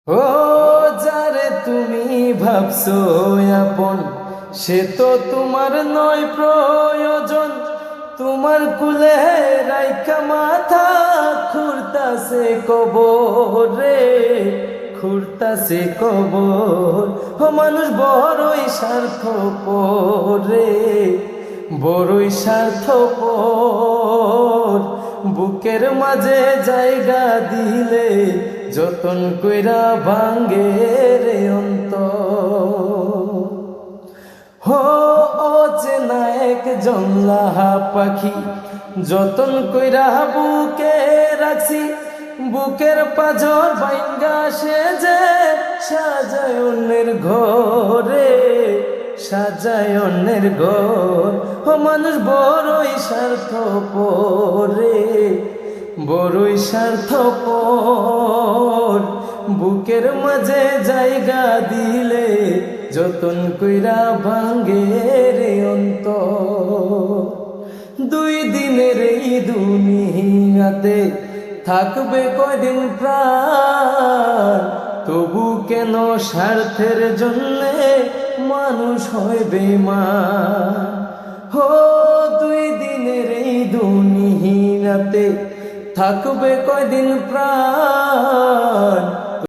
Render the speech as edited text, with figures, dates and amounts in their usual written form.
ও যারে তুমি ভাবছো আপন, সে তো তোমার নয় প্রয়োজন। তোমার কুলে রাইখা মাথা খুঁড়তাছে কবর রে, খুঁড়তাছে কবর। ও মানুষ বড়ই স্বার্থপর রে, বড়ই স্বার্থপর। বুকের মাঝে জায়গা দিলে যতন কইরা ভাঙ্গে রে অন্তর। হো অচেনা একজন লাহা পাখি, যতন কইরা বুকে রাখছি। বুকের পাঁজর বাইঙ্গা সে যে সাজায় অন্যের ঘরে, সাজায় অন্যের ঘর। ও মানুষ বড়ই স্বার্থপর রে, বড়ই স্বার্থপর। বুকের মাঝে জায়গা দিলে যতন কইরা ভাঙ্গে রে অন্তর। দুই দিনের এই দুনিয়াতে থাকবে কয়দিন প্রাণ, তবু কেন স্বার্থের জন্যে মানুষ হয় বেঈমান। হো দুই দিনের এই দুনিয়াতে থাকবে কয়দিন প্রাণ,